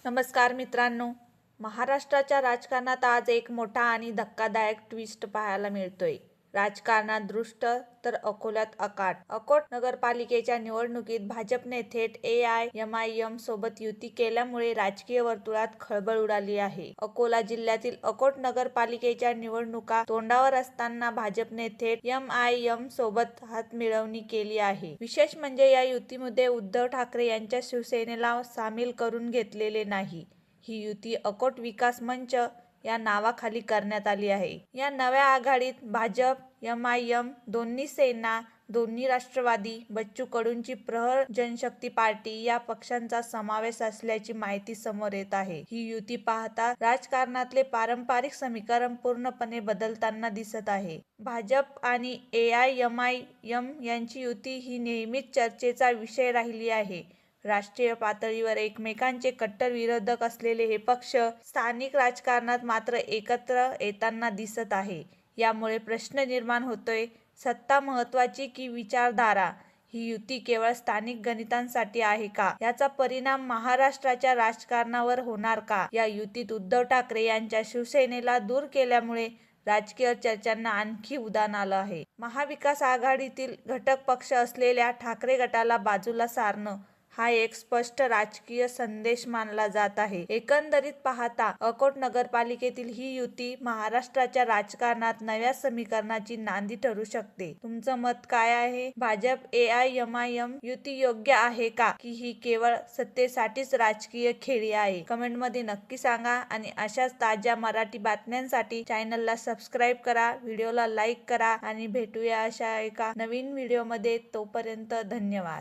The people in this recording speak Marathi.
नमस्कार मित्रांनो, महाराष्ट्राच्या राजकारणात आज एक मोठा आणि धक्कादायक ट्विस्ट पाहायला मिळतोय. राजकारणात दृष्ट तर अकोल्यात अकाट. अकोट नगरपालिकेच्या निवडणुकीत भाजपने थेट AIMIM सोबत युती केल्यामुळे राजकीय वर्तुळात खळबळ उडाली आहे. अकोला जिल्ह्यातील अकोट नगरपालिकेच्या निवडणुका तोंडावर असताना भाजपने थेट MIM सोबत हातमिळवणी केली आहे. विशेष म्हणजे या युतीमध्ये उद्धव ठाकरे यांच्या शिवसेनेला सामील करून घेतलेले नाही. ही युती अकोट विकास मंच या नावाखाली करण्यात आली आहे. या नव्या आघाडीत भाजप, MIM, दोन्ही सेना, दोन्ही राष्ट्रवादी, बच्चू कडूंची प्रहार जनशक्ती पार्टी या पक्षांचा समावेश असल्याची माहिती समोर येत आहे. ही युती पाहता राजकारणातले पारंपरिक समीकरण पूर्णपणे बदलताना दिसत आहे. भाजप आणि AIMIM यांची युती ही नेहमीच चर्चेचा विषय राहिली आहे. राष्ट्रीय पातळीवर एकमेकांचे कट्टर विरोधक असलेले हे पक्ष स्थानिक राजकारणात मात्र एकत्र येताना दिसत आहे. यामुळे प्रश्न निर्माण होतोय, सत्ता महत्त्वाची की विचारधारा? ही युती केवळ स्थानिक गणितांसाठी आहे का? याचा परिणाम महाराष्ट्राच्या राजकारणावर होणार का? या युतीत उद्धव ठाकरे यांच्या शिवसेनेला दूर केल्यामुळे राजकीय चर्चांना आणखी उधाण आलं आहे. महाविकास आघाडीतील घटक पक्ष असलेल्या ठाकरे गटाला बाजूला सारणं हा एक स्पष्ट राजकीय संदेश मानला जात आहे. एकंदरीत पाहता अकोट नगरपालिकेतील ही युती महाराष्ट्राच्या राजकारणात नव्या समीकरणाची नांदी ठरू शकते. तुमचं मत काय आहे? भाजप AIMIM युती योग्य आहे का, की ही केवळ सत्तेसाठीच राजकीय खेळी आहे? कमेंटमध्ये नक्की सांगा आणि अशाच ताज्या मराठी बातम्यांसाठी चॅनलला सबस्क्राईब करा, व्हिडिओला लाईक करा आणि भेटूया अशा एका नवीन व्हिडिओमध्ये. तोपर्यंत धन्यवाद.